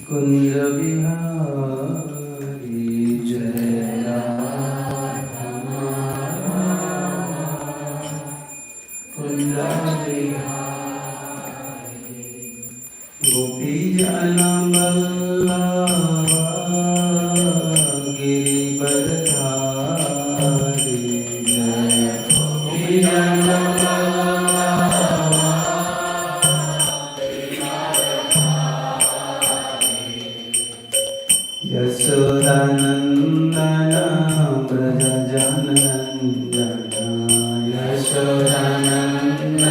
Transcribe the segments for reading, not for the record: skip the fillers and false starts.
कुंज बिहारी जय राधा कुंज बिहारी गोपी जन गिरिवरधारी जय गोपी जन यशोदानंदन ब्रज जनंदन यशोदानंदन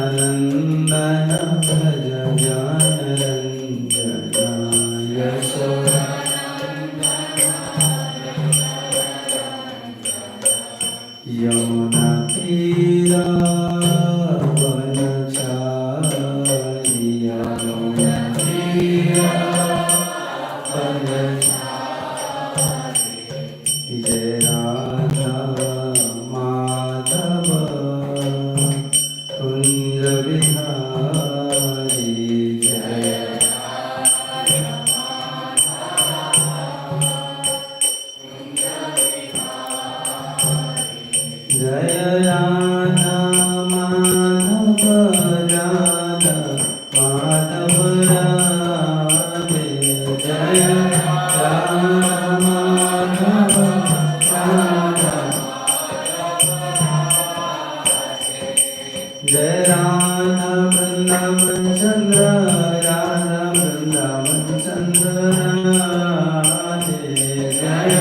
यशोदानंदन ब्रज जनंदन यशोदा यमुना तीरा जय राधा माधव कुंज बिहारी जय जय राधा माधव राधा माधव राधे जय राधा जय राधा वृंदावन चंद्र राधा वृंदावन चंद्र राधे जय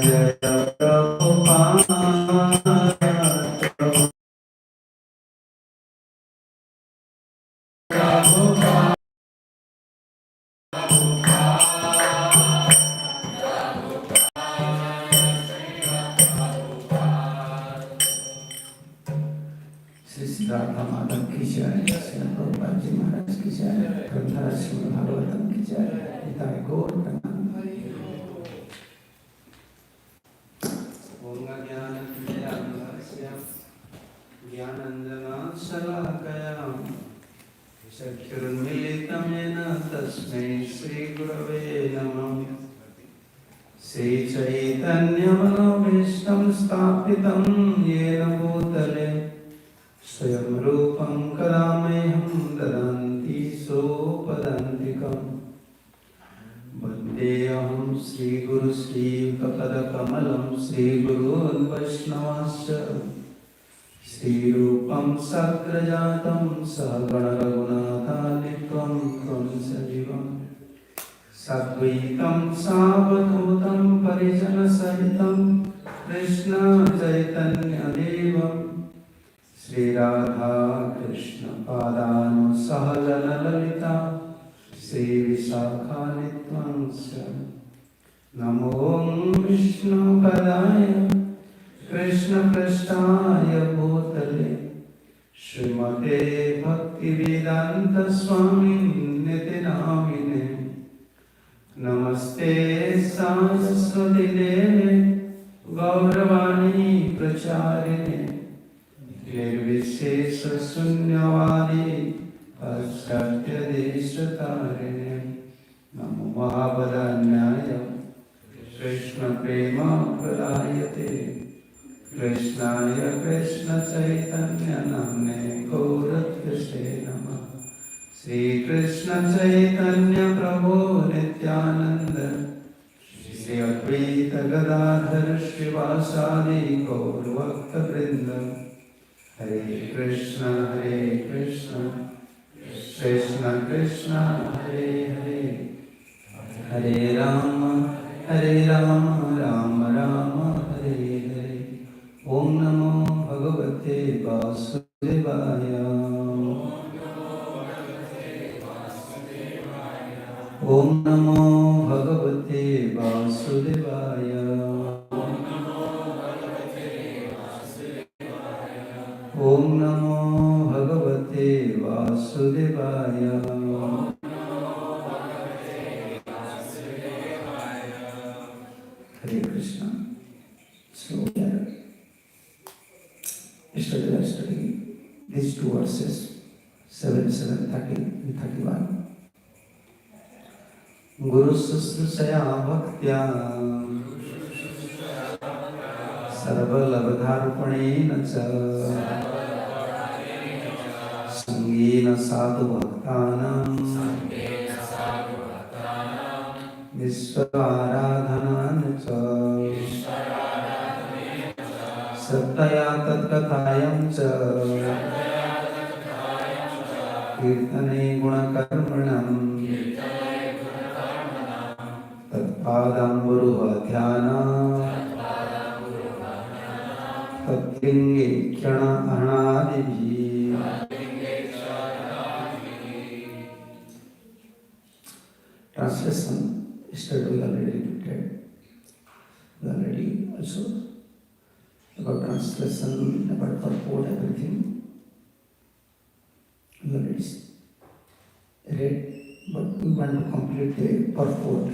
जय प्रभुपाद राधा माधव की जय श्री प्रभुपाद जी महाराज की जय ग्रंथराज श्रीमद् भागवतम की जय पिताय गौर प्रणाम ओम ज्ञानञ्जनशलाकया ज्ञानञ्जनशलाकया चक्षुरुन्मीलितं येन तस्मै श्रीगुरवे नमः श्रीचैतन्यमनोभीष्टं स्थापितं येन भूतले स्वयं रूपं कदामह्यं ददान्ति सोपदान्तिकम् वन्देऽहं श्रीगुरु श्रीयुतपदकमलं श्रीगुरून् वैष्णवांश्च श्रीरूपं साग्रजातं सहगणरघुनाथान्वितं तं सजीवं साद्वैतं सावधूतं परिजनसहितं कृष्ण चैतन्यदेवं श्री राधा कृष्ण पादानुसहगण ललिता श्री विशाखान्वितांश्च नमो विष्णुपदाय कृष्णपृष्ठाय भूतले श्रीमते भक्तिवेदान्त स्वामिन्निति नामिने नमस्ते सरस्वती देवे गौरवाणी प्रचारिणे निर्विशेष शून्यवादी पाश्चात्यदेशतारिणे नमो महावदान्याय कृष्ण प्रेम प्रदायते कृष्णाय कृष्ण चैतन्य नाम्ने गौरत्वसे नमः श्री कृष्ण चैतन्य प्रभु नित्यानंद श्री अद्वैत गदाधर श्रीवासादि गौर भक्तवृंद हरे कृष्ण कृष्ण कृष्ण हरे हरे हरे राम राम राम हरे Om Namo Bhagavate Vasudevaya. Om Namo Bhagavate Vasudevaya. Hare Krishna. So yesterday we are studying these two verses, 7, 30 and 31. Guru Susrushaya Bhaktya Sarvalabdharpanena cha Sangena Sadhu Bhaktanam Vishwaradhanana cha Sattaya Tatkatayam cha Kirtane Gunakarmanam Tatpadamburuha Dhyana Tatlinge Khyana Anadibhi. Translation, yesterday we already repeated. We already also about translation, about purport, everything. We already read, but we want to complete the purport.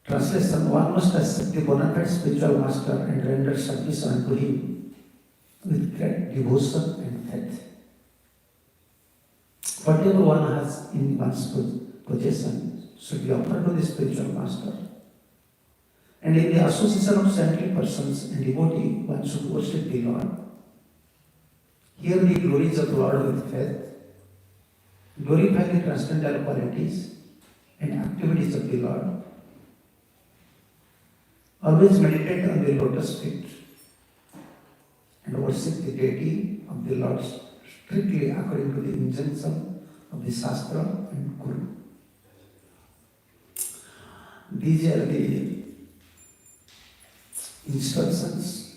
Translation: one must accept the bona fide spiritual master and render service unto him with great devotion and faith. Whatever one has in one's possession should be offered to the spiritual master. And in the association of saintly persons and devotee, one should worship the Lord. Hear the glories of the Lord with faith, glorify the transcendental qualities and activities of the Lord. Always meditate on the lotus feet and worship the deity of the Lord strictly according to the injunction of the Shastra and Guru. These are the instructions.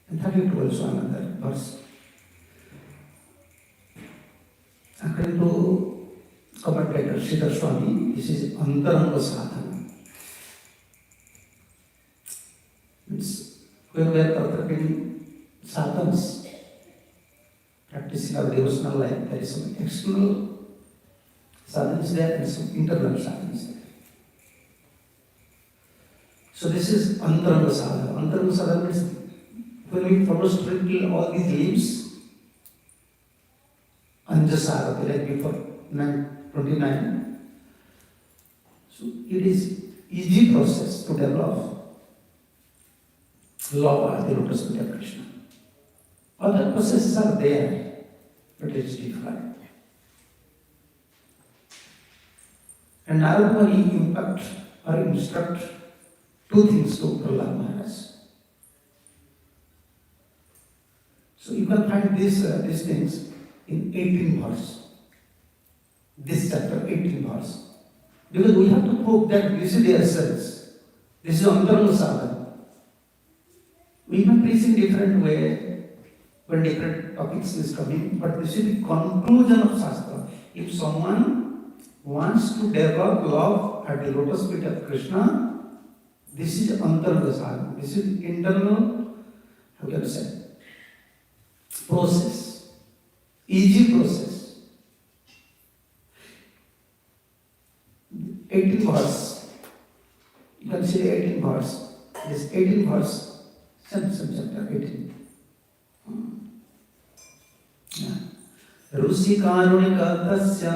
And 32 also another verse. According to commentator Sridhar Swami, this is Antaranga Sadhana. When we are perfecting sadhans, practicing our devotional life, there is some external sadhans there and some internal sadhans there. So this is Antaranga Sadhana. Antaranga Sadhana means when we follow strictly all these leaves, Anjasara, like before 29. So it is easy process to develop love at the lotus feet of Krishna. Other processes are there, but it is different. And Narada Muni impact or instruct two things to Prahlad Maharaj. So you can find these things in 18 verse. This chapter, 18 verse. Because we have to prove that this is the essence. This is Antaranga Sadhana. We may preach in different way when different topics is coming, but this is the conclusion of Shastra. If someone wants to develop love at the lotus feet of Krishna, this is Antaranga Sadhana. This is internal, how can I say, process. Easy process. 18 verse. You can see the 18 verse. This 18 verse. Chapter 18. Rusi karunika tasya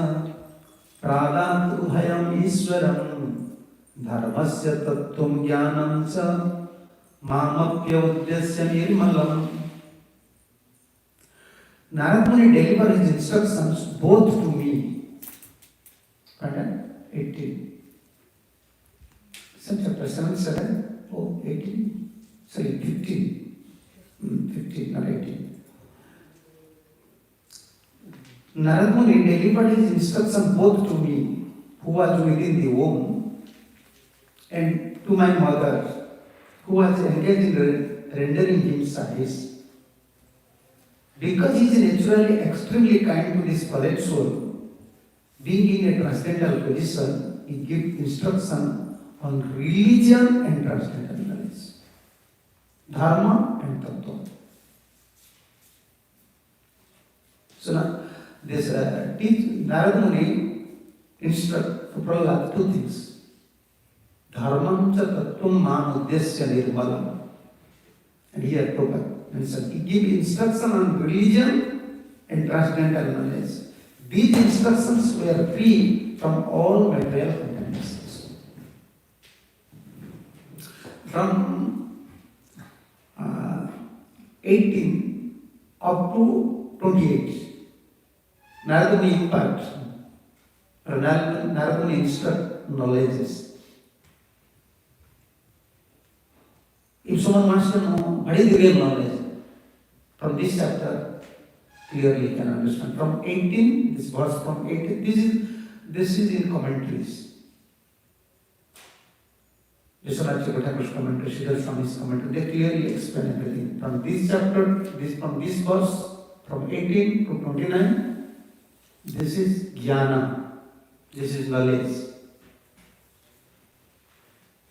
pradatu bhayam ishwaram dharmasya tattvam jnanam cha mamapya uddesya nirmalam. Narada Muni delivered his instructions both to me. Pardon? 18. Chapter 7, 18. Sorry, 15. 15, not 18. Narada Muni delivered his instructions both to me, who was within the womb, and to my mother, who was engaged in rendering him service. Because he is naturally extremely kind to this fallen soul, being in a transcendental position, he gives instruction on religion and transcendental knowledge, dharma and tattva. So now, this Narada Muni instruct Prahlad two things. Dharmam cha tattvam man uddesya nirmalam. And here Prabhupada mentioned, he gives instruction on religion and transcendental knowledge. These instructions were free from all material contaminants. From 18 up to 28, Narada Muni impart, Narada Muni instruct knowledges. If someone wants to know what is the real knowledge, from this chapter, clearly you can understand. From 18, this verse from 18, this is in commentaries. Vishwanath Chakravarti's commentary, Sridhar Swami's commentary, they clearly explain everything. From this chapter, from this verse, from 18 to 29, this is jnana, this is knowledge.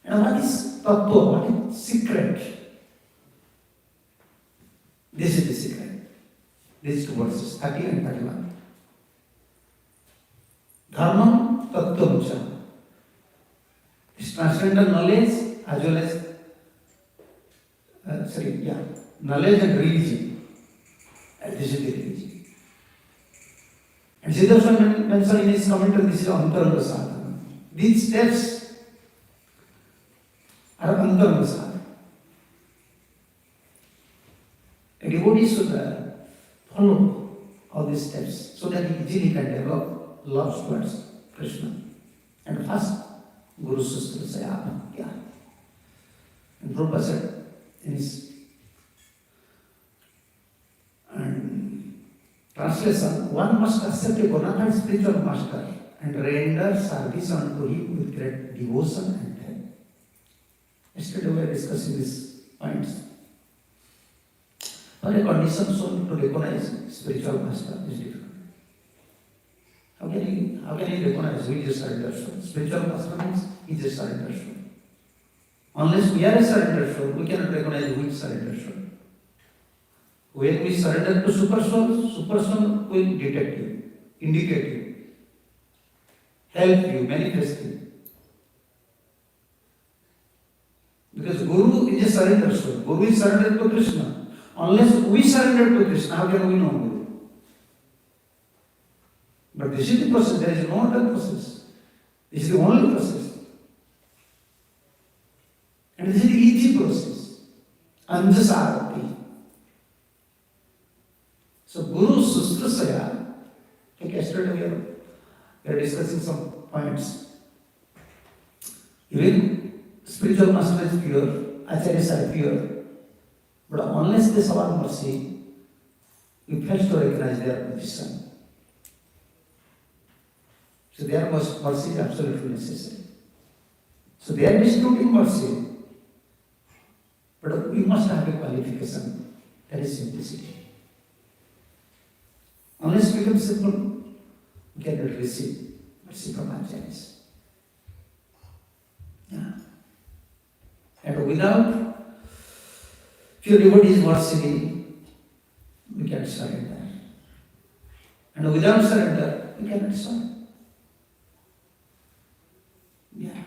And what is tattva, what is secret? This is the secret. These two verses, 30 and 31. Dharmam tattvam cha. This transcendental knowledge as well as, knowledge and religion. This is the religion. And Sridhar Swami mentioned in his commentary, this is antaranga sadhana. These steps are antaranga sadhana. A devotee should follow all these steps so that he easily can develop love towards Krishna. And first, Guru Sustra say, and Prabhupada said in his translation, one must accept a bona fide spiritual master and render service unto him with great devotion and faith. Yesterday we were discussing these points. For a condition so to recognize spiritual master is different. How can he recognize who is a surrender soul? Spiritual master means he is a surrender soul. Unless we are a surrender soul, we cannot recognize who is surrender soul. When we surrender to super soul will detect you, indicate you, help you, manifest you. Because Guru is a surrender soul. Guru is surrendered to Krishna. Unless we surrender to Krishna, how can we know Guru? But this is the process, there is no other process. This is the only process. And this is the easy process. Anjasarati. So Guru Sustrasaya, like yesterday we are discussing some points. Even spiritual master is pure, acharyas are pure. But unless they show mercy, we fail to recognize their position. So their mercy is absolutely necessary. So they are distributing mercy. But we must have a qualification. That is simplicity. Unless we become simple, we cannot receive mercy from acharyas. Yeah. And without pure devotee's mercy, we cannot surrender. And without surrender, we cannot surrender. Yeah.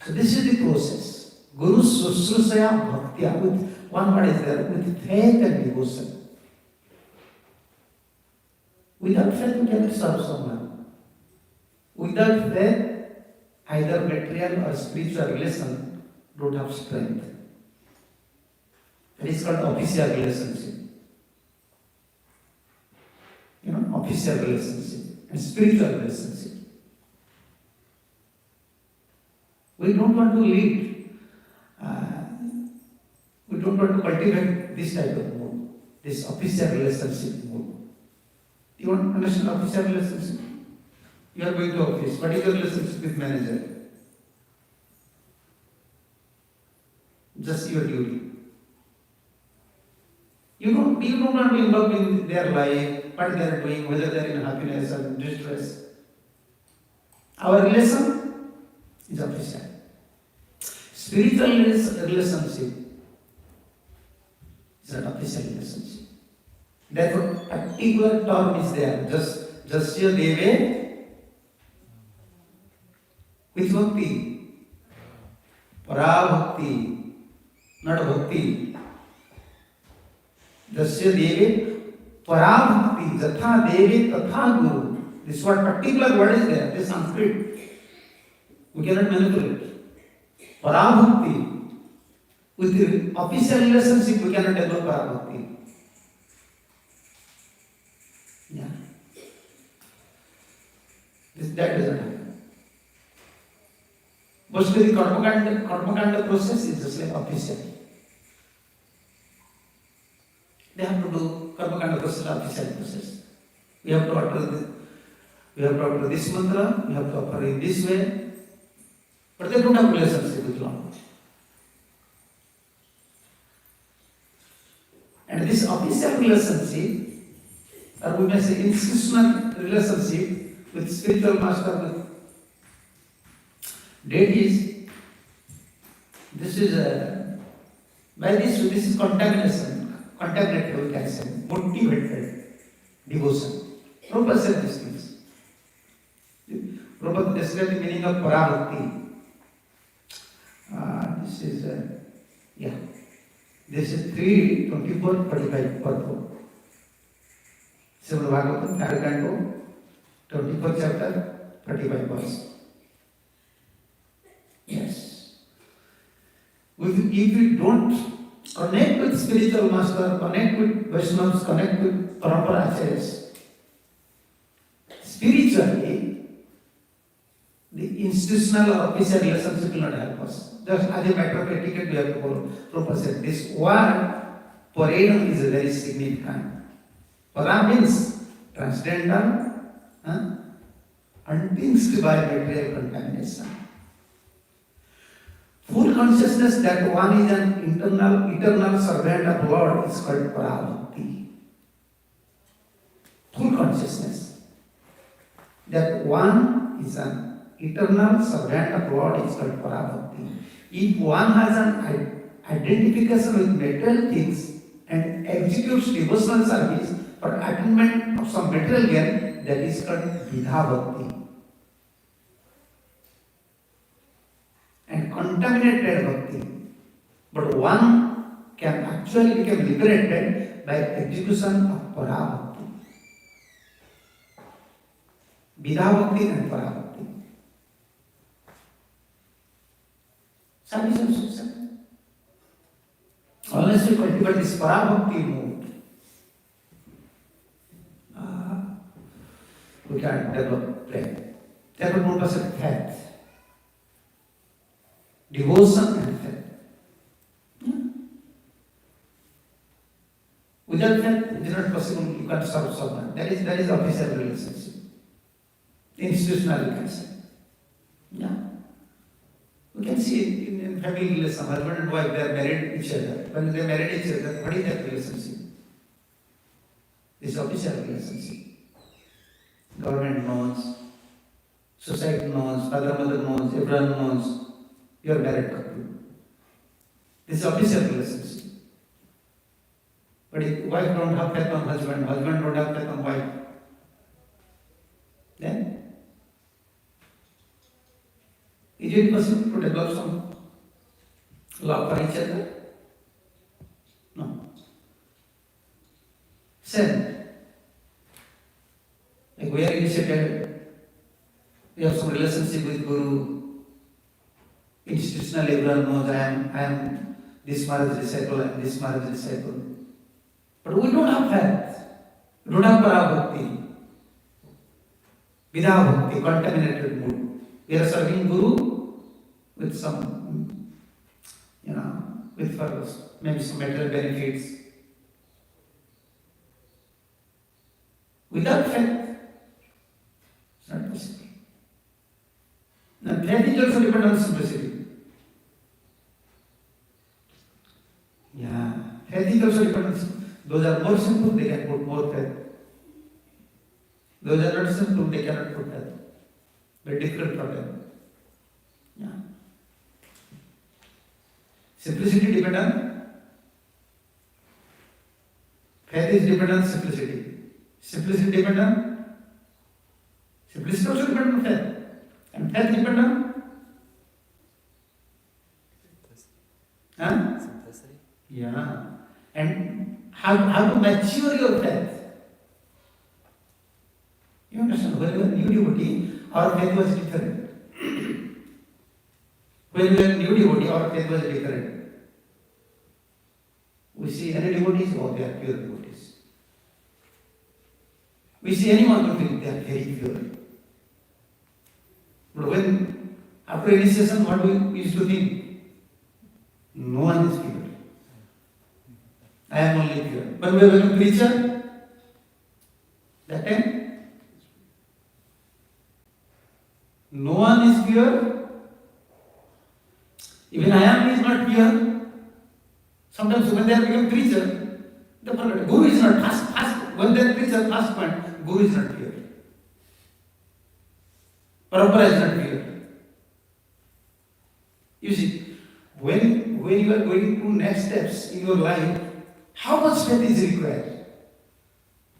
So this is the process. Guru Susrusaya Bhaktya, with one word is there, with faith and devotion. Without faith, we cannot serve someone. Without faith, either material or spiritual relation don't have strength. It is called official relationship. Official relationship and spiritual relationship. We don't want to lead. We don't want to cultivate this type of mood, this official relationship mood. You want to understand official relationship? You are going to office. What is your relationship with manager? Just your duty. You don't want to involve in their life, what they are doing, whether they are in happiness or in distress. Our relation is official. Spiritual relationship is an official relationship. Therefore, particular term is there. Jasya deve with bhakti. Parabhakti, not bhakti. Jasya deve parabhakti, jatha deve tatha guru. This what particular word is there. This Sanskrit. We cannot manipulate. Parabhakti. With the official relationship, we cannot develop parabhakti. Yeah. That doesn't happen. Mostly the karmakanda process is just like official. They have to do karmakanda process, official process. We have to utter this mantra, we have to offer in this way, but they don't have relationship with Lord. And this official relationship, or we may say institutional relationship with spiritual master, with deities, this is contaminated, we can say, motivated devotion. Prabhupada said these things. Prabhupada described the meaning of parabhakti. This is 3:24-45 purport. Srimad Bhagavatam, 3rd canto, 24th chapter, 35 verse. Yes. If we don't connect with spiritual master, connect with Vaishnavas, connect with Parampara Acharyas, spiritually, the institutional or official relationship will not help us. Just as a matter of etiquette, we have to follow. Prabhupada said this word, paradam, is very significant. Para means transcendental, untinged by material contamination. Full consciousness that one is an eternal servant of Lord is called parabhakti. Full consciousness that one is an eternal servant of Lord is called parabhakti. If one has an identification with material things and executes devotional service for attainment of some material gain, that is called vidha bhakti. And contaminated bhakti. But one can actually become liberated by execution of parabhakti. Vidha bhakti and parabhakti. Unless we cultivate this parabhakti mood, we can't develop faith. Therefore, Prabhupada said faith. Devotion and faith. Without faith, it is not possible. You can't serve someone. That is official relationship. Institutional, you can say. Yeah. We can see it in family relation, husband and wife, they are married each other. When they married each other, what is that relationship? This official relationship. Government knows, society knows, father, mother knows, everyone knows. You are married couple. This is official relationship. But if wife don't have faith on husband, husband don't have faith on wife, then is it possible to develop some love for each other? No. Same. Like we are initiated, we have some relationship with Guru. Institutionally, everyone knows I am this Maharaj disciple, I am this Maharaj disciple. But we don't have faith. We don't have parabhakti. Vidha bhakti, contaminated mood. We are serving Guru with some, with for maybe some material benefits. Without faith, it's not possible. Now, faith is also dependent on simplicity. Yeah, faith is also dependent on simplicity. Those are more simple, they can put more faith. they cannot put that. Very difficult problem. Yeah. Simplicity depends on faith is dependent on simplicity. Simplicity depends on simplicity also depends on faith. And faith depends on Simplicity. yeah. And how to mature your faith. You understand? When we were new devotee, our faith was different. When we were new devotee, our faith was different. We see any devotees, oh, they are pure devotees. We see anyone, we think they are very pure. But when, after initiation, what we used to think? No one is pure. I am only pure. When we were a preacher, that time, no one is pure. Even I am is not pure. Sometimes when they are become preacher, they forget. Guru is not fast. When they are preacher, fast point, Guru is not pure. Parampara is not pure. You see, when you are going to next steps in your life, how much faith is required?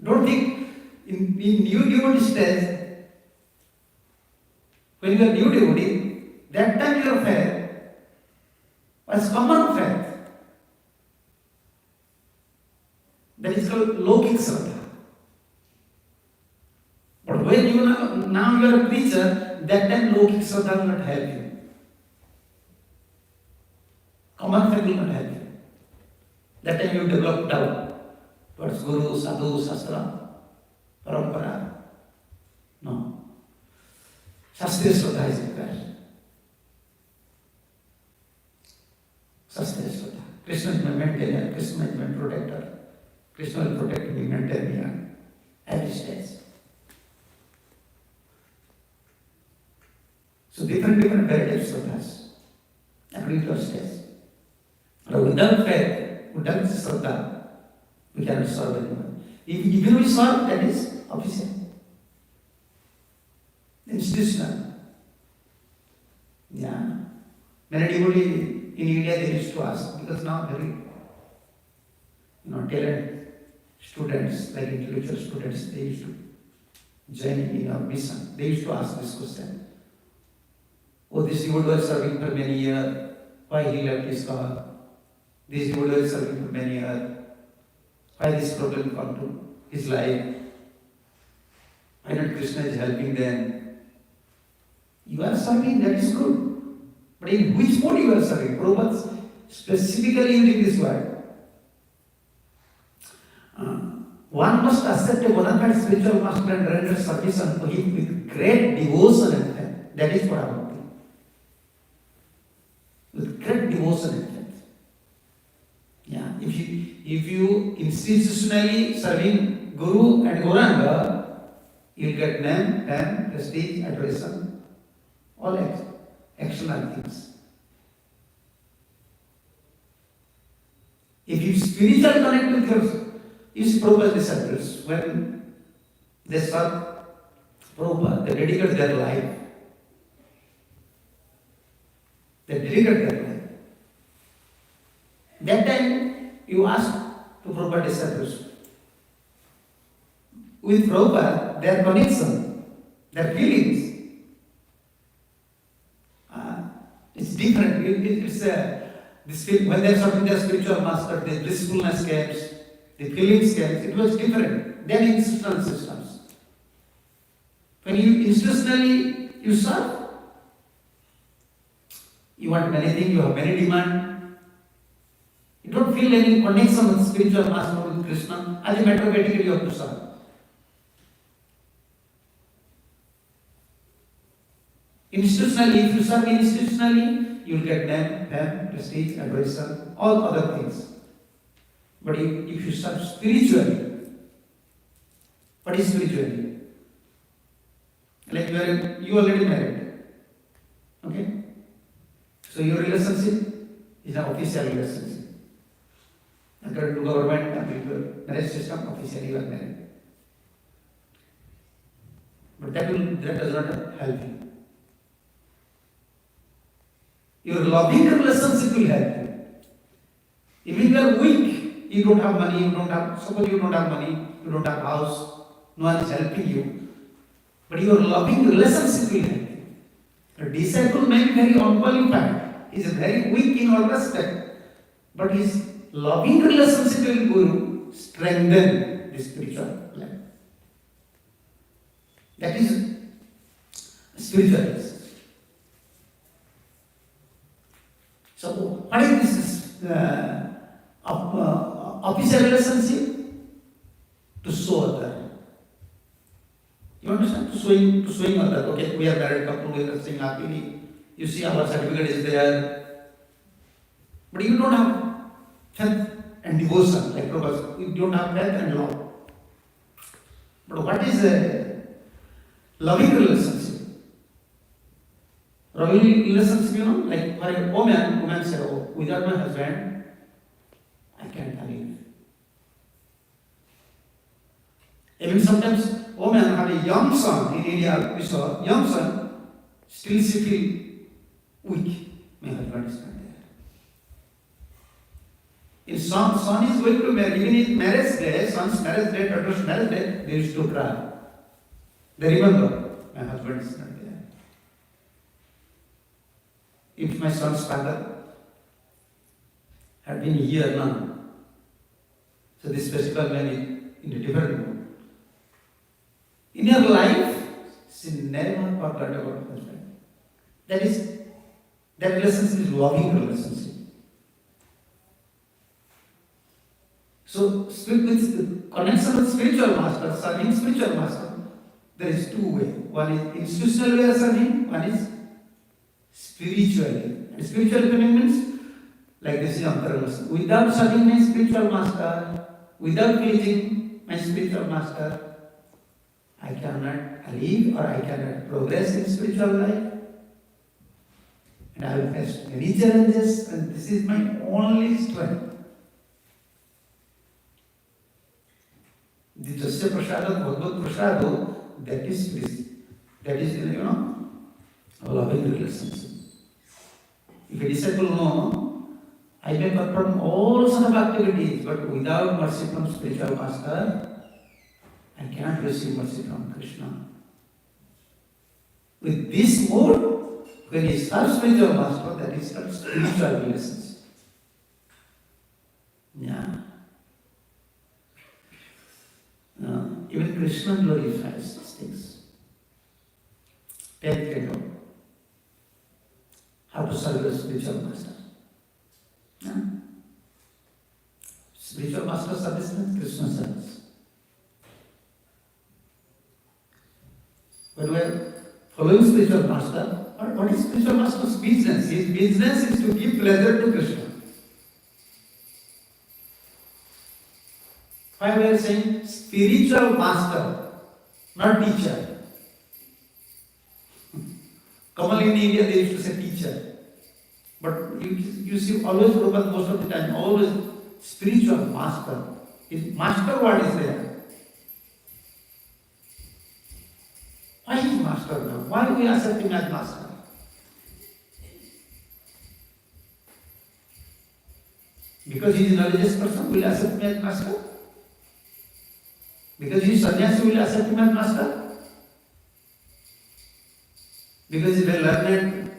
Don't think in new devotee stage, when you are new devotee, that time your faith was common faith. That is called Lokik Shraddha. But when you now you are a preacher, that time Lokik Shraddha will not help you. Common faith will not help you. That time you develop doubt towards Guru, Sadhu, Shastra, Parampara. No. Shastriya Shraddha is required. Shastriya Shraddha. Krishna is my maintainer, Krishna is my protector. Krishna will protect me, maintain me on every stage. So different varieties of us, according to our stage. But without faith, without Shraddha, we cannot serve anyone. Even we serve, that is official. Institutional. Yeah. Many devotees in India they used to ask, because now very talent students, like intellectual students, they used to join in our mission. They used to ask this question. Oh, this devotee was serving for many years. Why he left his car? This devotee was serving for many years. Why this problem come to his life? Why not Krishna is helping them? You are serving, that is good. But in which mode you are serving? Prabhupada specifically using this word. One must accept a bona fide spiritual master and render service unto him with great devotion and faith. That is what I want to do. With great devotion and faith. Yeah. If you institutionally serving Guru and Gauranga, you will get name, fame, prestige, adoration, all external things. If you spiritual connect with yourself, is Prabhupada's disciples, when they serve Prabhupada, they dedicate their life. They dedicate their life. That time, you ask to Prabhupada's disciples, with Prabhupada, their connection, their feelings, it's different. When they are serving their spiritual master, the blissfulness comes, the feelings comes, it was different than institutional systems. When you institutionally you serve, you want many things, you have many demands. You don't feel any connection with spiritual master, with Krishna. As a matter of etiquette, you have to serve. Institutionally, if you serve institutionally, you will get name, fame, prestige, adoration, all other things. But if you serve spiritually, what is spiritually? Like you already married. Okay? So your relationship is an official relationship. According to government, according to marriage system, officially you are married. But But that does not help you. Your loving relationship will help you. If you are weak, you don't have money, suppose you don't have money, you don't have house, no one is helping you. But your loving relationship will help you. A disciple may be very unqualified. He is very weak in all respect. But his loving relationship with Guru strengthen the spiritual life. That is spiritual. So, what is this official relationship? To show other. You understand? To showing other. Okay, we are married couple, we are staying happily. You see our certificate is there. But you don't have faith and devotion like Prabhupada. You don't have faith and love. But what is a loving relationship? Loving relationship, like for a woman said, oh, without my husband, I can't live. Even sometimes women have a young son in India, we saw young son, still she feel weak. My husband is not there. If son is going to marry, even in marriage day, son's marriage day, daughter's marriage day, they used to cry. They remember, my husband is not there. If my son's father had been here now, so this festival may be in a different mood. In her life, she never forgot about her husband. That relationship is loving relationship. So, with connection with spiritual master, serving spiritual master, there is two ways. One is institutional way of serving, one is spiritually. And spiritual means, like this is Antara. Without serving my spiritual master, without pleasing my spiritual master, I cannot live or I cannot progress in spiritual life. And I will face many challenges, and this is my only strength. The Jasya Prasada, Bhagavad Prasada, that is a loving relationship. If a disciple knows, I may perform all sorts of activities, but without mercy from spiritual master, I cannot receive mercy from Krishna. With this mode, when he serves spiritual master, that is called spiritual relationship. Yeah. Even Krishna glorifies these things. Take care of how to serve the spiritual master. Yeah. Spiritual master service means Krishna service. When we are following spiritual master, what is spiritual master's business? His business is to give pleasure to Krishna. Why we are saying spiritual master, not teacher. Commonly in India they used to say teacher. But you see always Prabhupada most of the time, always spiritual master. His master word is there. Why is master now? Why we accept him as master? Because he is a religious person, we will accept him as master. Because he is sannyasi, we will accept him as master. Because he is a learned,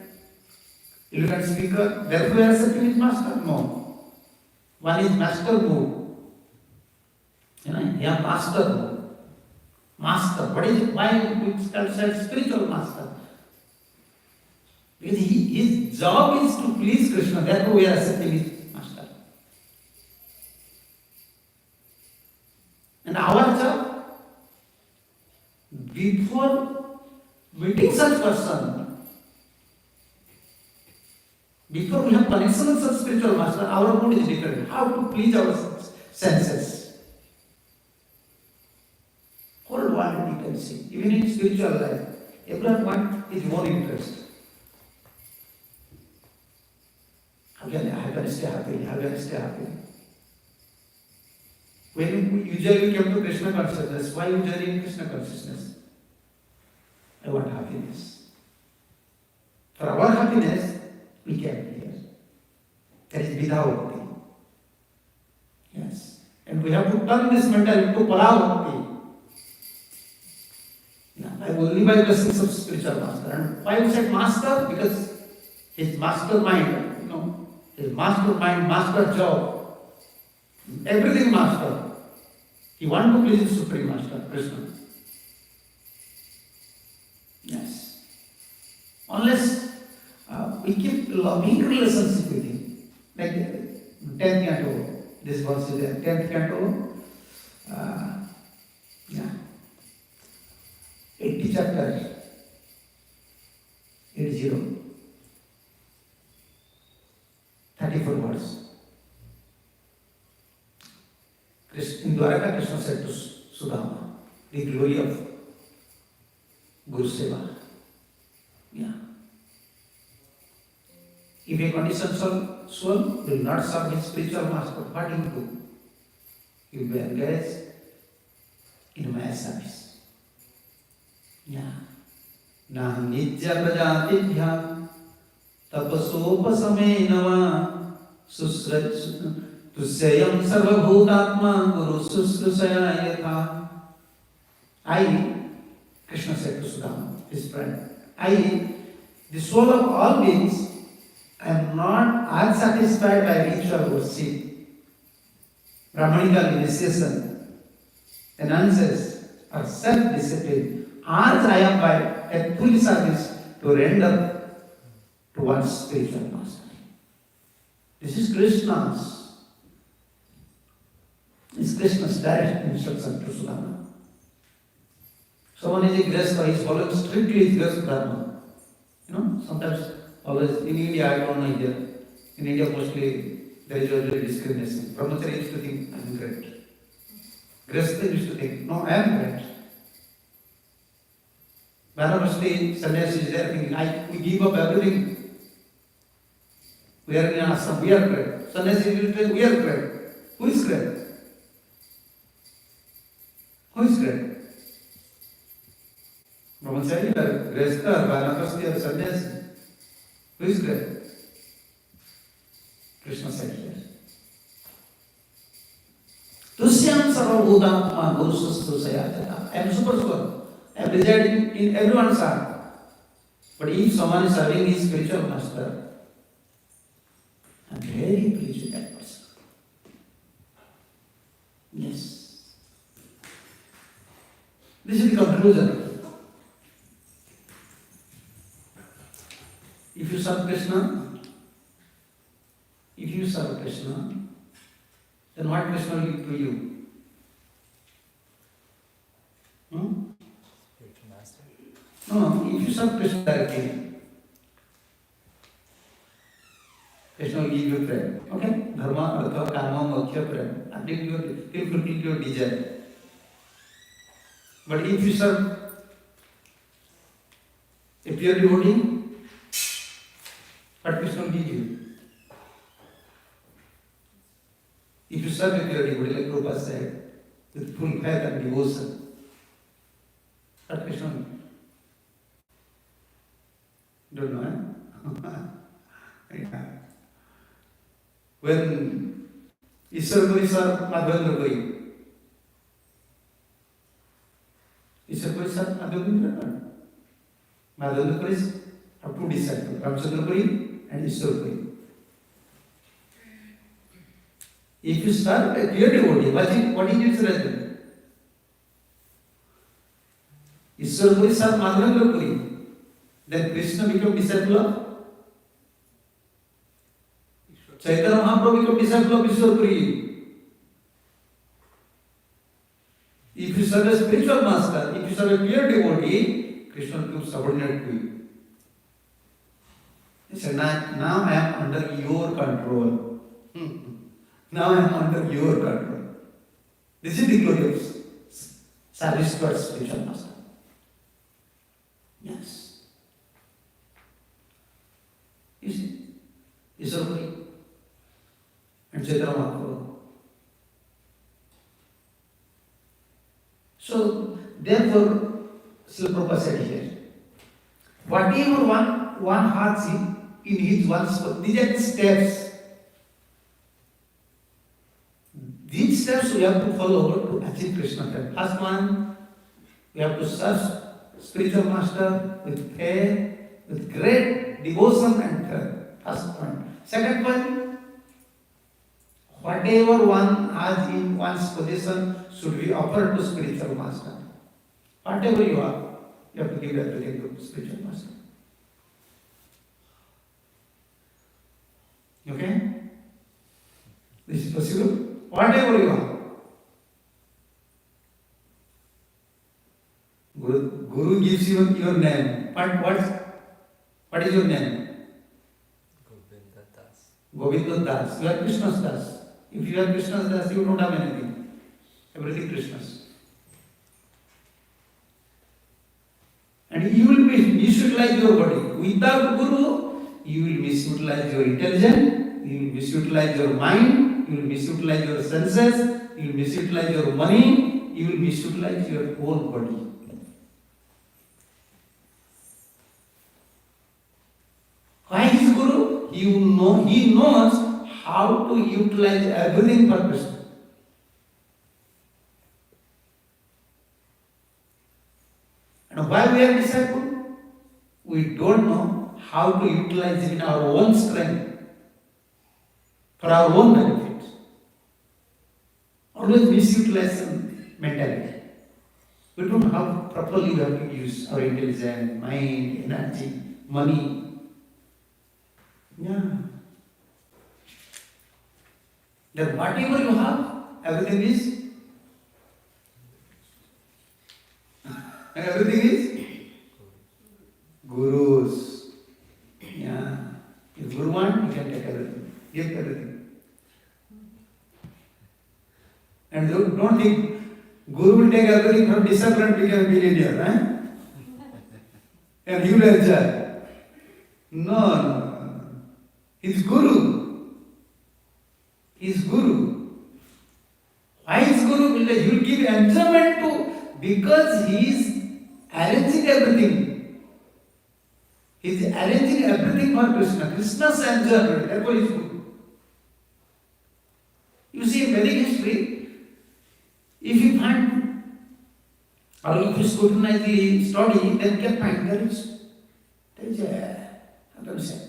eloquent speaker, therefore we accept him as master? No. One is master mode. Master mode. Master. What is it? Why we call spiritual master? Because his job is to please Krishna, therefore we are accepting his master. And our job, before meeting such person, before we have connection with such spiritual master, our mood is different. How to please our senses. Whole world you can see. Even in spiritual life, everyone wants his own interest. How can I stay happy? How can I stay happy? When usually we come to Krishna consciousness, why usually in Krishna consciousness? I want happiness. For our happiness, we came here. That is without bhakti. Yes. And we have to turn this mentality to palav bhakti. Only by blessings of spiritual master. And why we said master? Because his mastermind, his mastermind, master job, everything master. He wants to please the Supreme Master, Krishna. Yes. Unless we keep loving relationship with him. Like 10th canto, this verse is there, 10th canto, 80 chapter, 80, 34 verse. In Dwaraka, Krishna said to Sudama, the glory of Guru Seva. Yeah. If a conditioned soul will not serve his spiritual master, what he will do? He will be engaged in Maya service. Yeah. Na nitya prajatibhyam tapasopasame nama tusyayam sarvabhutatma guru susrusaya yatha. I, Krishna said to Sudama, his friend, the soul of all beings, I am not unsatisfied by ritual worship, Brahmanical initiation, penances, or self-discipline, as I am by a full service to render to one's spiritual master. This is Krishna's. It's Krishna's direct instruction to Sudama. Someone is a Grihastha, he is following strictly his Grihastha dharma. Sometimes, always in India, I don't know here. In India, mostly there is already discrimination. Brahmachari used to think, I am great. Grihastha used to think, no, I am great. Vanamasti, sannyasi is there thinking, we give up everything. We are in an ashram, we are great. Sannyasi is saying, we are great. Who is great? Who is great? Brahmachari or Grihastha or Vanamasti or sannyasi? Who is great? Krishna said here. Tusyam sarvabhutatma guru susrusaya jata. I am super soul. I am residing in everyone's heart. But if someone is serving his spiritual master, I am very pleased with that person. Yes. This is the conclusion. If you serve Krishna, then what Krishna will give to you? No, if you serve Krishna directly, Krishna will give you prem. Okay? Dharma, artha, kama, moksha, prem. Until fulfill your desire. But if you serve a pure devotee, what Krishna will give you? If you serve a pure devotee, like Prabhupada said, with full faith and devotion, what Krishna will give you? Don't know, yeah. When Ishwar Koi serve Madhavendra Koi, Ishwar Koi serve Madhavendra Koi. Madhavendra Koi have two disciples, Ramchandra Koi and Ishwar Koi. If you serve a pure devotee, what is its result? Ishwar Koi serve Madhavendra Koi. Then Krishna became disciple of Chaitanya Mahaprabhu, became disciple of Ishwar Puri. If you serve a spiritual master, if you serve a pure devotee, Krishna becomes subordinate to you. He said, now I am under your control. Now I am under your control. This is the glory of service to our spiritual master. Yes. You see, Ishwar Puri and Chaitanya Mahaprabhu. So, therefore, Srila Prabhupada said here, Whatever one has in his one's, these are the steps. These steps we have to follow to achieve Krishna consciousness. First one, we have to serve spiritual master with faith, with great devotion and faith. First point. Second point, whatever one has in one's possession should be offered to spiritual master. Whatever you have to give everything to spiritual master. Okay? This is possible. Whatever you have. Guru gives you your name. What is your name? Govinda Das. Govinda Das. You are Krishna's Das. If you are Krishna's Das, you don't have anything. Everything Krishna's. And you will misutilize your body. Without Guru, you will misutilize your intelligence, you will misutilize your mind, you will misutilize your senses, you will misutilize your money, you will misutilize your whole body. Why is Guru? He knows how to utilize everything for Krishna. And why we are disciple? We don't know how to utilize it in our own strength, for our own benefit. Always misutilize mentality. We don't know how properly we have to use our intelligence, mind, energy, money. Yeah. That whatever you have, everything is Guru's. Yeah. If Guru wants, he can take everything. Give everything. And don't think Guru will take everything from disciple and become a billionaire, and he will enjoy. No. He's Guru. He's Guru. Why is Guru? Because he will give enjoyment to, because he is arranging everything. He is arranging everything for Krishna. Krishna's enjoyment. Therefore, he is Guru. You see, in Vedic history, if you find, or if you scrutinize the study, then you can find there is a, how can I say,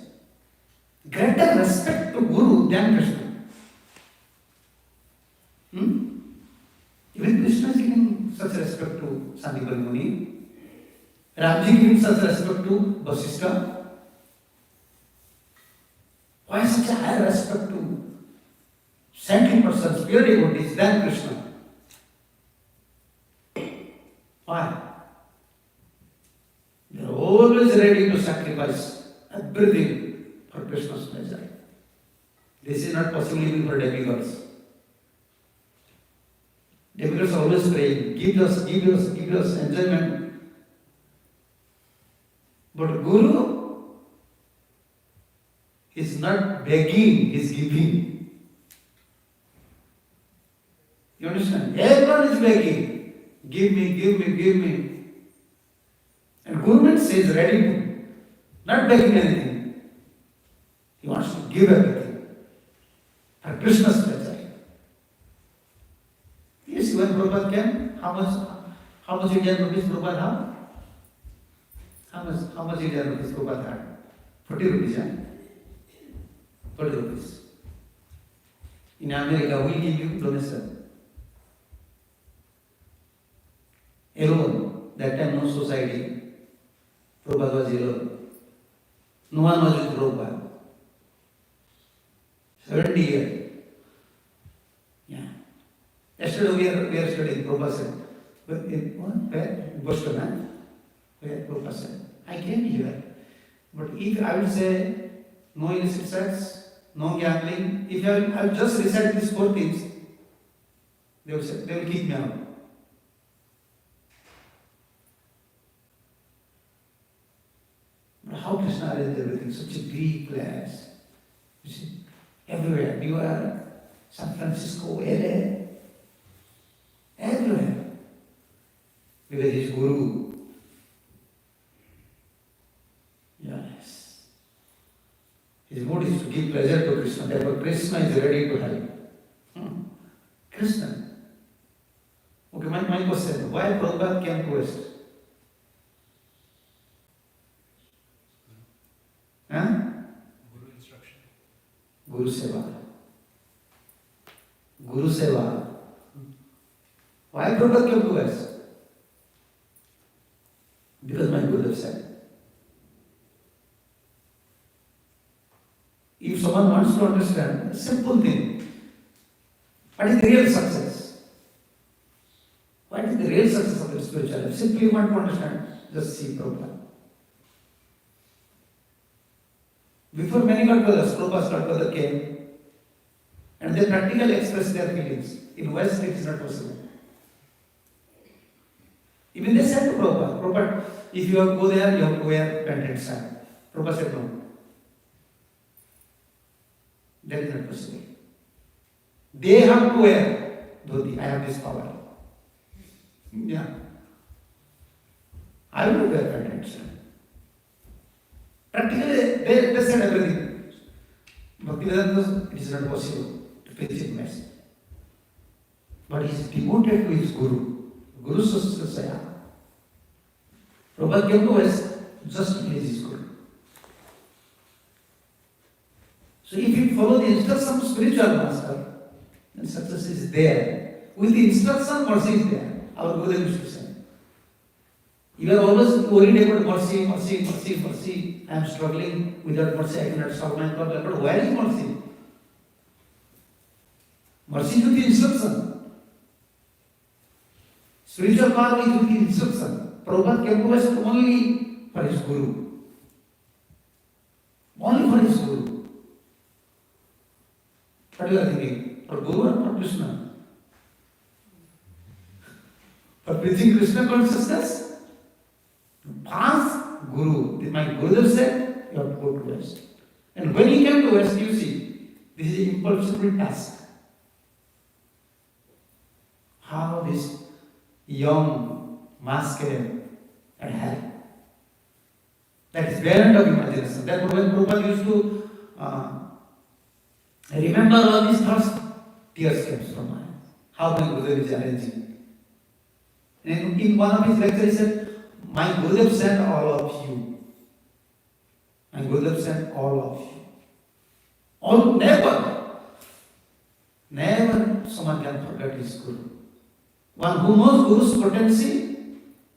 greater respect to Guru than Krishna. Even Krishna is giving such respect to Sandeepan Muni. Ramji giving such respect to Vasishtha. Why such a high respect to saintly persons, pure devotees than Krishna? Why? They are always ready to sacrifice everything for Krishna's pleasure. This is not possible even for demigods. Demigods are always praying, give us enjoyment. But Guru is not begging, he is giving. You understand? Everyone is begging, give me. And Guru says ready to, not begging anything. He wants to give everything for Krishna's pleasure. You see, when Prabhupada came, how much Indian rupees Prabhupada had? How much Indian rupees Prabhupada had? 40 rupees, 40 rupees. In America, we give you donation. Alone. That time, no society. Prabhupada was alone. No one was with Prabhupada. 70 years. Yeah. Yesterday we are studying Prabhupada said, where? Boston, where Prabhupada said, I came here, but if I will say no illicit sex, no gambling, if I will just recite these 4 things, they will kick me out. But how Krishna arranged everything, such a big place. You see, everywhere, New York, San Francisco, LA, everywhere. Because he is Guru. His mood is to give pleasure to Krishna. Therefore, Krishna is ready to help. Krishna. Okay, my question. Why Prabhupada came to West? Huh? Guru instruction. Guru Seva. Guru Seva. Why Prabhupada came to West? Because my Guru said. If someone wants to understand a simple thing, what is the real success? What is the real success of the spiritual life? Simply want to understand, just see Prabhupada. Before many Godfathers, Prabhupada's Godfather came and they practically expressed their feelings. In West, it is not possible. Even they said to Prabhupada, Prabhupada, if you have to go there, you have to wear pant and sack. Prabhupada said no. That is not possible. They have to wear dhoti. I have this power. Yeah. I will wear pant and sack. Practically, they said everything. Bhaktivedanta knows it is not possible to preach in West. But he is devoted to his Guru. Guru Sasaya. Prabhupada came to West just to please his Guru. So if you follow the instruction of spiritual master, then success is there. With the instruction, mercy is there. Our Gurudev used to say. You are always worried about mercy, mercy, mercy, mercy. I am struggling without mercy, I cannot solve my problem. But where is mercy? Mercy is with the instruction. Spiritual power is with the instruction. Prabhupada came to West only for his Guru. Only for his Guru. What you are thinking? For Guru or for Krishna? For preaching Krishna consciousness? Pass Guru. My Gurudev said, you have to go to West. And when he came to West, you see, this is an impossible task. How this young masculine and hair. That is beyond of imagination. Therefore, when Prabhupada used to remember all these thoughts, tears came from my eyes. How my Gurudev is arranging. And in one of his lectures, he said, my Gurudev sent all of you. My Gurudev sent all of you. All, never someone can forget his Guru. One who knows Guru's potency,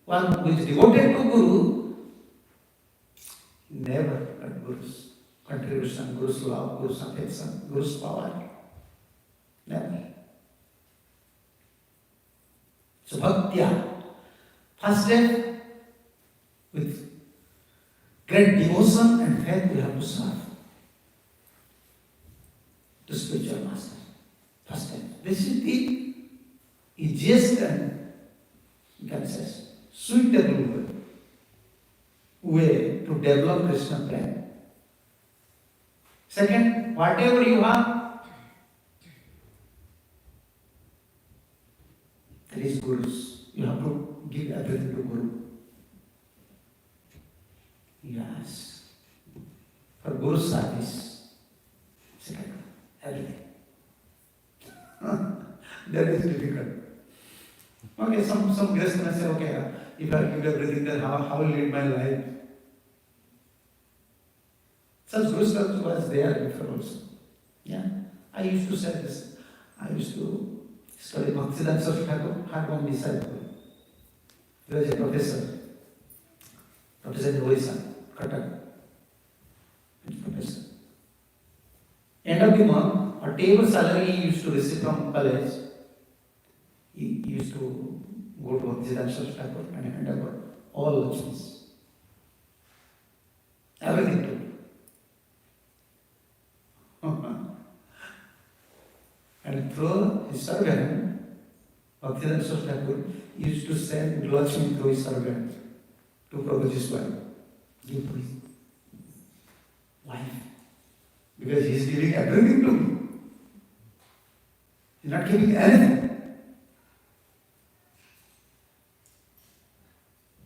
one who is devoted to Guru, never forget Guru's contribution, Guru's love, Guru's affection, Guru's power. Never. So bhaktya, first step, with great devotion and faith we have to serve the spiritual master. First step. This is the easiest and, you can say, suitable way to develop Krishna plan. Second, whatever you have, that is Guru's. You have to give everything to Guru. Yes. For Guru's service. Second, everything. That is difficult. Okay, some guests may say, okay, if I give everything, then how will I lead my life? Such Guru service was there before also. Yeah. I used to say this. I used to study Bhaktisiddhanta Saraswati Thakur, had one disciple. He was a professor. Professor in Odisha, Cuttack. Professor. End of the month, a table salary he used to receive from college. He used to go to Bhaktisiddhanta Saraswati Thakur and hand over all Lakshmis. Everything to him. And through his servant, Bhaktisiddhanta Saraswati Thakur used to send Lakshmi through his servant to Prabhuji's wife. Give to his wife. Because he is giving everything to me. He is not giving anything.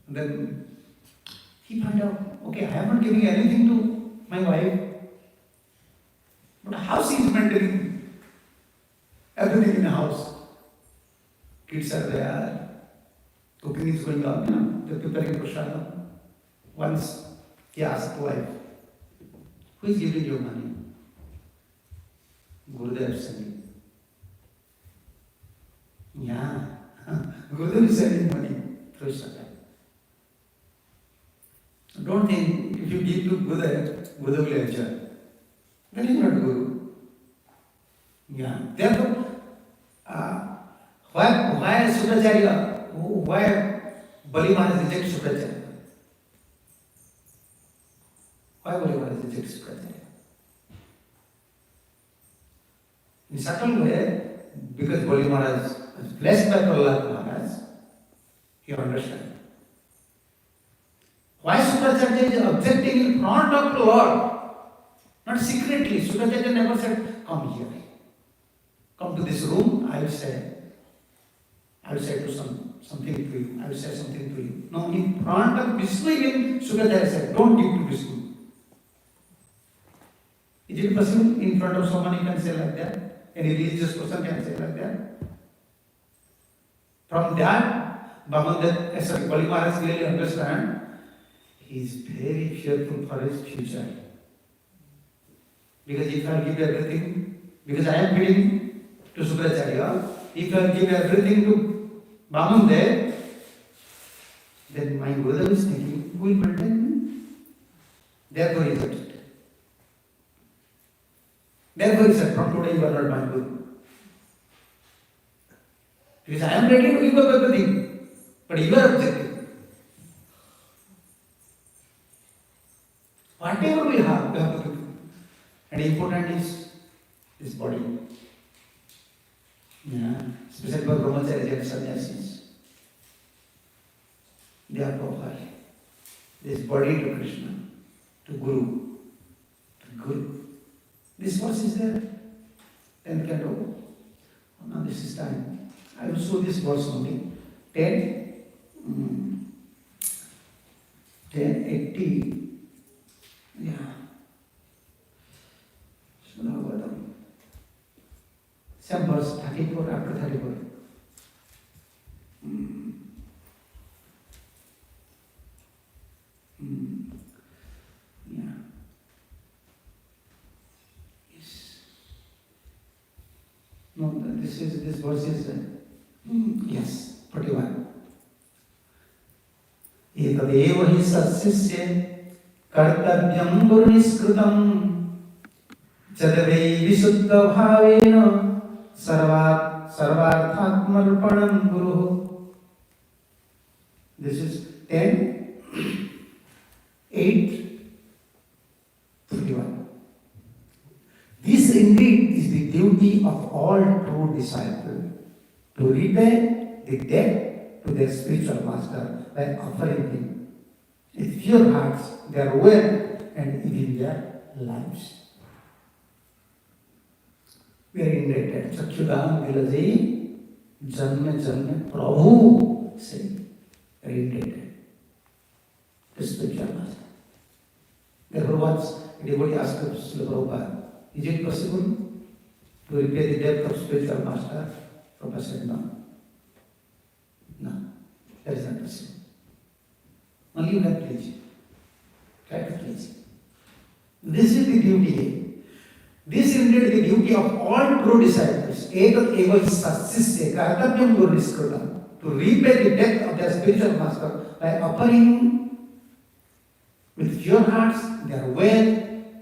And then he found out, okay, I am not giving anything to my wife. house is maintaining everything in the house. Kids are there, cooking is going on, they're preparing prasadam. Once he asked wife, who is giving you money? Gurudev is sending. Yeah, Gurudev is sending money through Shaka. Don't think if you give to Gurudev, Gurudev will enjoy. That is not Guru. Yeah. Therefore, why Shukracharya, why Bali Maharaj rejects Shukracharya? Why Bali Maharaj rejects Shukracharya? In subtle way, because Bali Maharaj was blessed by Prahlad Maharaj, he understands. Why Shukracharya is objecting in front of the Lord? Not secretly. Shukracharya never said, come here. Come to this room, I will say to something to you. I will say something to you. No, in front of Vishnu, even Shukracharya said, don't give to Vishnu. Is it possible in front of someone you can say like that? Any religious person can say like that? From that, Bali Maharaj really understand, he is very fearful for his future. Because if I give everything, because I am feeding to Shukracharya, if I give everything to Bhamandev, then my Gurudev is thinking, who will maintain me? Therefore he said, from today you are not my Guru. Because I am ready to give up everything, but you are objecting. Whatever we have to give. And important is this body. Yeah, especially for brahmacharis and sannyasis. They are proper. This body to Krishna, to Guru. This verse is there. 10th canto. Oh, now this is time. I will show this verse only. 1080. Yeah. Same verse 34 after 34. Yeah. Yes. No, this verse is yes, 41. एतदेव हि सस्यस्य कर्तव्यं गुरुनिष्कृतं चदवै विशुद्धभावेन सर्वार्थात्मर्पणं गुरुः. This is 10:8-31. This indeed is the duty of all true disciples, to repay the debt to their spiritual master by offering him with pure hearts their wealth and even their lives. We are indebted. Chakshudan Vilaji Janma Janma Prabhu say we are indebted to spiritual master. Therefore, once a devotee asked Srila Prabhupada, is it possible to repay the debt of spiritual master? Prabhupada said no. No, that is not possible. Only you can preach. Try to preach. This is the duty. This is indeed the duty of all true disciples. Etat eva satsisya kartavyam guruniskrutam. To repay the debt of their spiritual master by offering with pure hearts their wealth,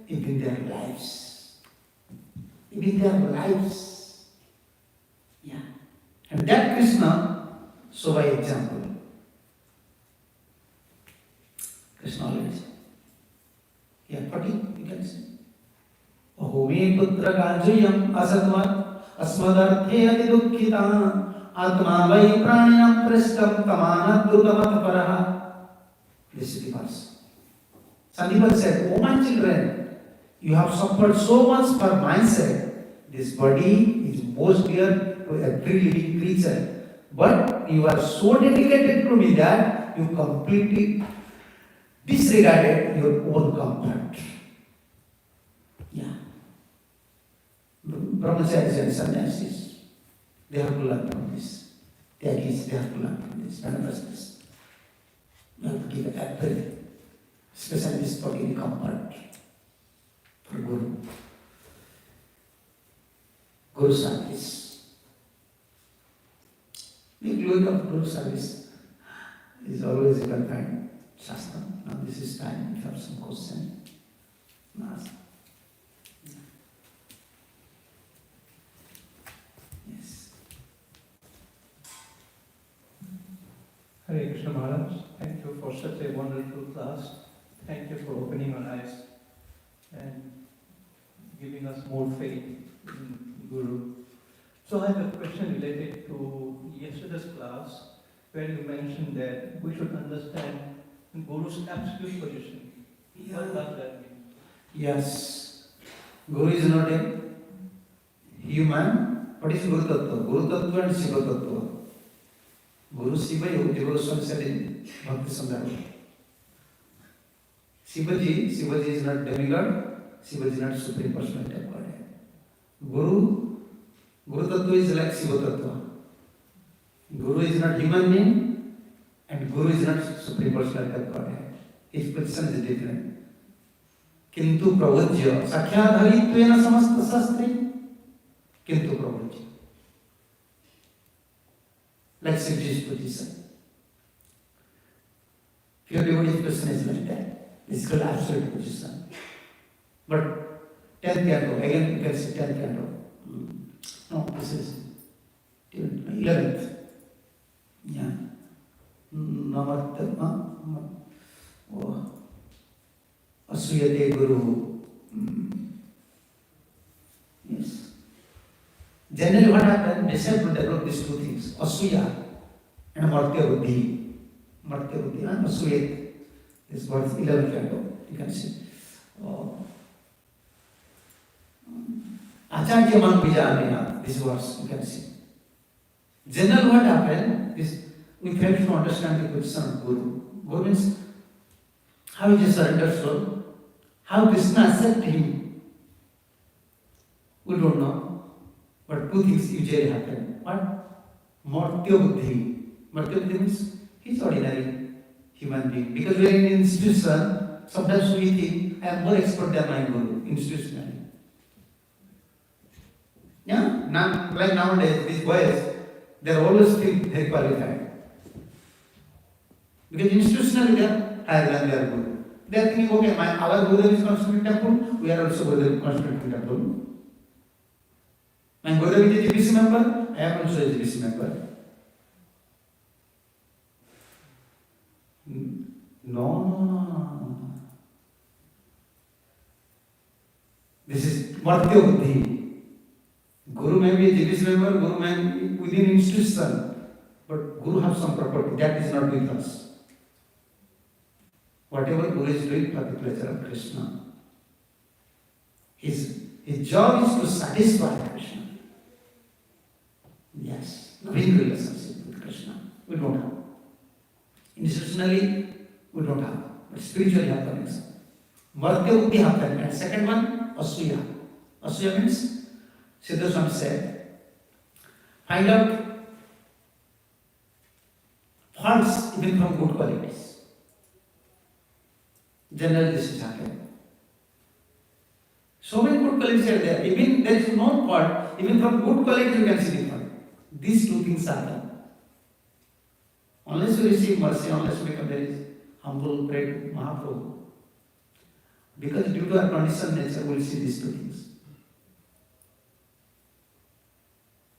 even their lives. Even their lives. Yeah. And that Krishna, so by example, Krishna always. Yeah, 40, you can say. Aho me putra gajayam asatmat asmadarthe ati dukkhita atma vai pranayam prashtam tamanat dutamat paraha. This is the verse. Sandipan said, oh my children, you have suffered so much for my sake. This body is most dear to every living creature. But you are so dedicated to me that you completely disregarded your own comfort. Yeah. brahmacharis and sannyasis, they have to learn from this. Tyagis, they have to learn from this. Manifestors, you have to give everything, especially this bodily comfort for Guru. Guru service. The glory of Guru service is always you can find Shastra. Now this is time, if you have some question, ask. Yes. Hare Krishna Maharaj, thank you for such a wonderful class. Thank you for opening our eyes and giving us more faith in Guru. So I have a question related to yesterday's class where you mentioned that we should understand Guru's absolute position. What does that mean? Yes. Guru is not a human. What is Guru Tattva? Guru Tattva and Shiva Tattva. Guru Shiva, Yogi Goswami said in Bhakti Sandarbha. Shivaji is not demigod. Shivaji is not supreme personality of Godhead. Guru Tattva is like Shiva Tattva. Guru is not human being and Guru is not supreme personality of Godhead. His position is different. किंतु प्रवज्य साक्षाधारित्वेन समस्त शास्त्रे किंतु प्रवज्य like Shivaji's position. Everybody's position is like that. It's called absolute position. But 10th canto, again you can see 10th canto. No, this is 11th. Yeah. Asuyate Guru. Yes. Generally what happened, disciples develop these two things, Asuya and Martya Buddhi. Martya Buddhi and Asuyate. This is what is 11th canto, you can see. Acharya Man Bijamena, this verse you can see. Generally what happened is we fail to understand the position of Guru. Guru means how he just surrenders soul. How Krishna accepted him, we don't know. But two things usually happen. What? Martya Buddhi. Martya Buddhi means he's ordinary human being. Because we are in an institution, sometimes we think I am more expert than my Guru, institutionally. Yeah? Now, like nowadays, these boys, they are always feel very qualified. Because institutionally they are higher than their Guru. They are thinking, okay, our Gurudev is constituting temple, we are also Gurudev constituting temple. My Gurudev is a GBC member, I am also a GBC member. No. This is Martya Buddhi. Guru may be a GBC member, Guru may be within institution, but Guru has some property, that is not with us. Whatever Guru is doing for the pleasure of Krishna, his job is to satisfy Krishna. Yes, loving relationship with Krishna. We don't have. Institutionally, we don't have. But spiritually have connection. Martya Buddhi happen. And second one, Asuya. Asuya means, Siddha Swami said, find out faults even from good qualities. Generally this is happening. So many good qualities are there. Even there is no fault, even from good qualities you can see the fault. These two things happen. Unless we receive mercy, unless we become very humble, pray to Mahaprabhu. Because due to our conditioned nature, we will see these two things.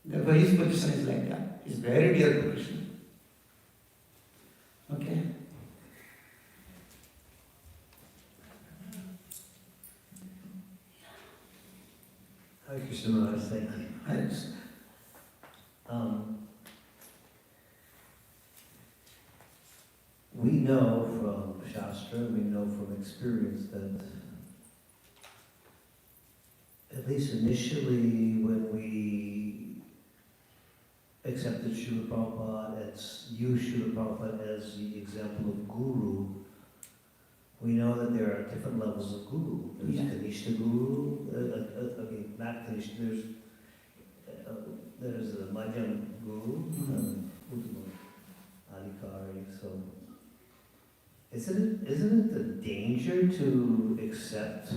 Therefore, his position is like that. He is very dear to Krishna. Okay? Hare Krishna Maharaj, thank you. Hare Krishna. We know from Shastra, we know from experience that at least initially when we accepted Srila Prabhupada, used Srila Prabhupada as the example of Guru, we know that there are different levels of Guru. There's Yeah. Kanishta Guru, not Kanishta, there's there's a Madhyam Guru, Uttama Adhikari, so isn't it the danger to accept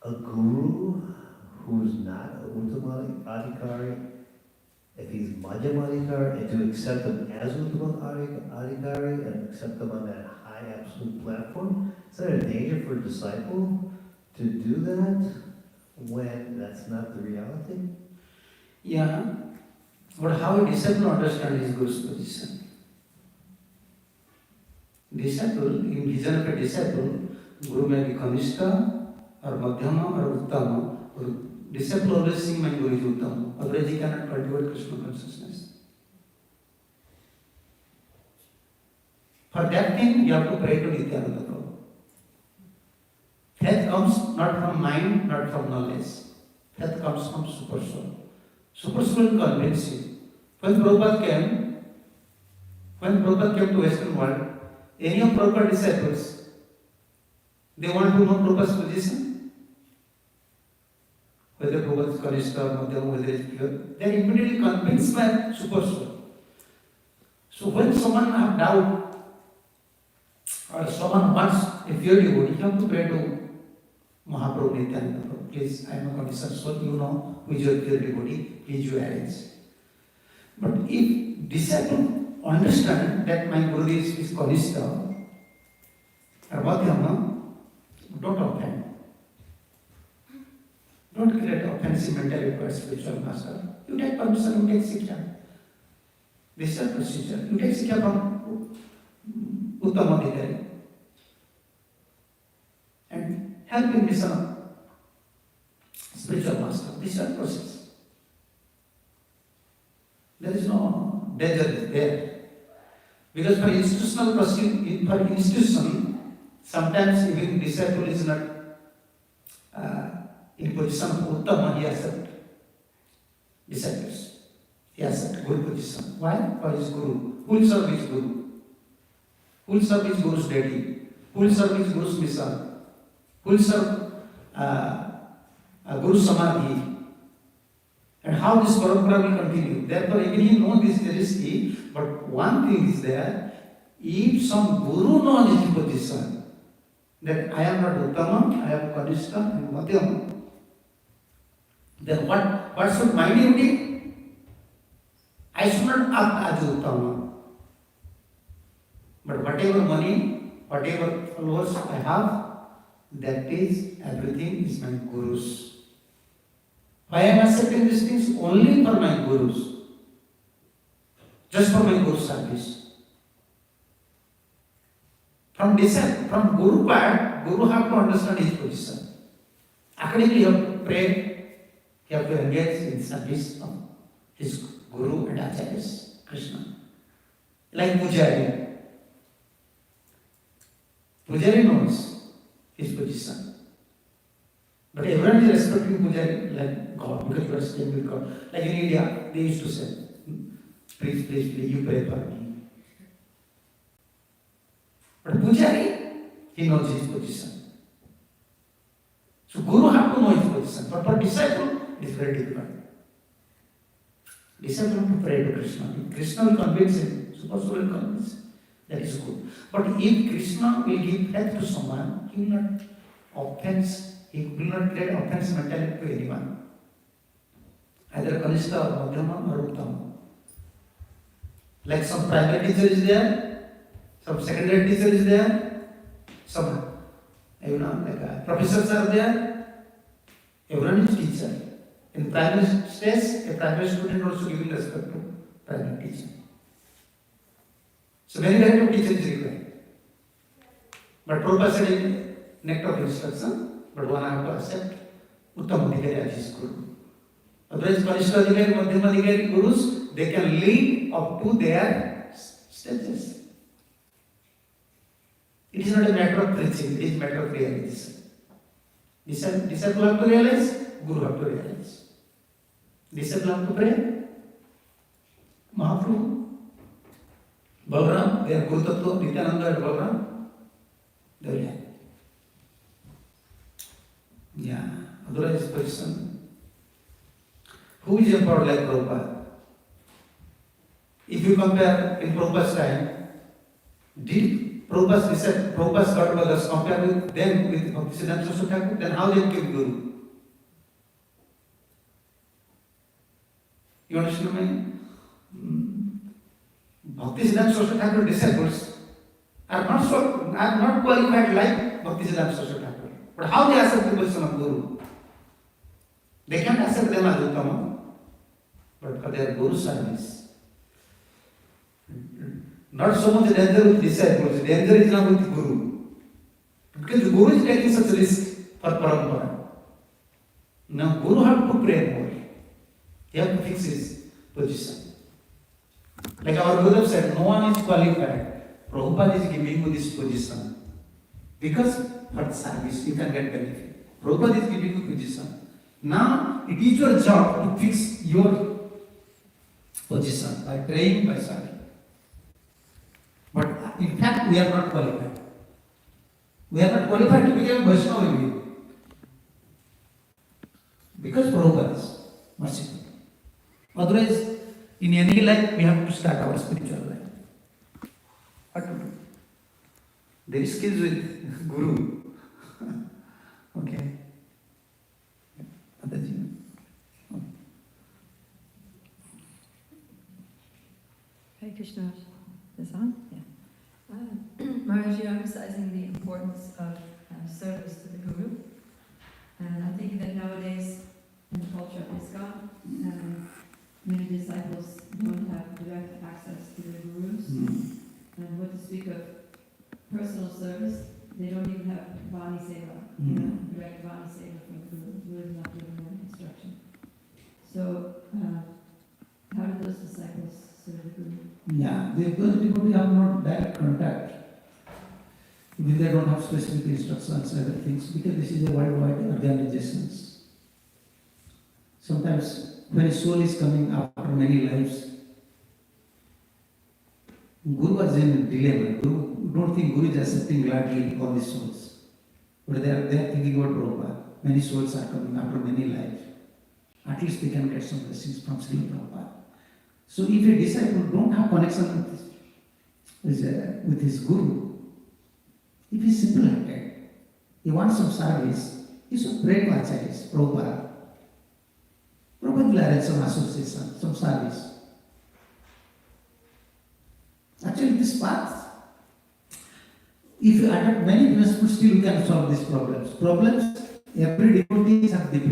a guru who's not a Uttama Adhikari, if he's Madhyam Adhikari, and to accept him as Uttama Adhikari and accept him on that high absolute platform? Is there a danger for a disciple to do that when that's not the reality? Yeah, but how a disciple understands his guru's position? Disciple, in vision of a disciple, guru may be kanishta or madhyama or uttama. Or disciple always see my guru is uttama. Otherwise he cannot cultivate Krishna consciousness. For that thing, you have to pray to Nityananda Prabhu. Faith comes not from mind, not from knowledge. Faith comes from Super Soul. Super Soul will convince you. When Prabhupada came to Western world, any of Prabhupada disciples, they want to know Prabhupada's position. Whether Prabhupada is Kanishta, Madhyama, whether it is pure, they are immediately convinced by Super Soul. So when someone have doubt, or someone wants a pure devotee, you have to pray to Mahaprabhu Nityananda Prabhu. Please, I am a conditioned soul, you know who is your pure devotee, please you arrange. But if disciple understand that my Guru is Kanishta or Madhyama, don't offend. Don't create offensive mentality towards spiritual master. You take permission, you take Siksha. This is a procedure. You take Siksha from Uttama Adhikari and help in this spiritual master. This is a process. There is no danger there. Because for institutional procedure, for institution, sometimes even disciple is not in position of Uttama, he accepts disciples. He accepts good position. Why? For his Guru. Who will serve his Guru? Who will serve his Guru's deity? Who will serve his Guru's mission? Who will serve Guru's Samadhi? And how this parampara will continue. Therefore, even he knows this there is key, but one thing is there, if some Guru knows his position, that I am not Uttama, I am Kanishta and Madhyama, then what should my duty? I should not act as Uttama. But whatever money, whatever followers I have, that is, everything is my Guru's. Why am I accepting these things? Only for my Gurus. Just for my Guru's service. From Guru part, Guru have to understand his position. Accordingly, you have to pray, you have to engage in service of his Guru and Acharyas, Krishna. Like Pujari. Pujari knows his position. But everyone is respecting Pujari like God, because you are staying with God. Like in India, they used to say, please, you pray for me. But Pujari, he knows his position. So Guru have to know his position. But for disciple, it is very difficult. Disciple have to pray to Krishna. If Krishna will convince him, Super Soul will convince him. That is good. But if Krishna will give faith to someone, he will not offense, he will not create offense mentality to anyone. Either Kanishta or Madhyama or Uttama. Like some primary teacher is there, some secondary teacher is there, some professors are there, everyone is teacher. In primary stage, a primary student also giving respect to primary teacher. So many types of teachers is required. But Prabhupada said in nectar of instruction, but one have to accept Uttama Adhikari as his Guru. Otherwise, Kanishta Adhikari, Madhyama Adhikari, Gurus, they can lead up to their stages. It is not a matter of preaching, it is a matter of realization. Disciple have to realize, Guru have to realize. Disciple have to pray. Mahaprabhu, Balaram, they are Guru Tattva, Nityananda and Balaram, they will have. Yeah, otherwise person Who is empowered like Prabhupada? If you compare in Prabhupada's time, did Prabhupada's God brothers compare with them with Bhaktisiddhanta Saraswati Thakur? Then how they became Guru? You understand me? Bhaktisiddhanta Saraswati Thakur disciples are not qualified like Bhaktisiddhanta Saraswati Thakur. But how they accept the position of Guru? They can't accept them as Uttama, but for their Guru service. Not so much danger with disciples, danger is now with Guru. Because the Guru is taking such risk for parampara. Now Guru have to pray more. He have to fix his position. Like our Gurudev said, no one is qualified. Prabhupada is giving you this position. Because for service, you can get benefit. Prabhupada is giving you position. Now it is your job to fix your position by praying, by serving. But in fact, we are not qualified. We are not qualified to become Vaishnava because Prabhupada is merciful. Otherwise, in any life, we have to start our spiritual life. What to do? The risk is with Guru. Okay. Adaji. Hare Krishna. This on? Yeah. Maharaj, you're emphasizing the importance of service to the Guru. And I think that nowadays, in the culture of ISKCON, many disciples don't have direct access to their Gurus. And what to speak of personal service, they don't even have Vani Seva, direct Vani Seva from the Guru. The Guru is not giving them instruction. So, how do those disciples serve the Guru? Yeah, those people have not direct contact. Even they don't have specific instructions and other things, because this is a worldwide organization. Sometimes when a soul is coming after many lives, Guru was in a dilemma. Guru don't think Guru is accepting gladly all these souls. But they are thinking about Prabhupada. Many souls are coming after many lives. At least they can get some blessings from Sri Prabhupada. So if a disciple don't have connection with his Guru, if he is simple-hearted, he wants some service, he should pray to Acharyas, Prabhupada. Prabhupada will arrange some association, some service. Actually, this path, if you adopt many principles, still you can solve these problems. Every devotee have different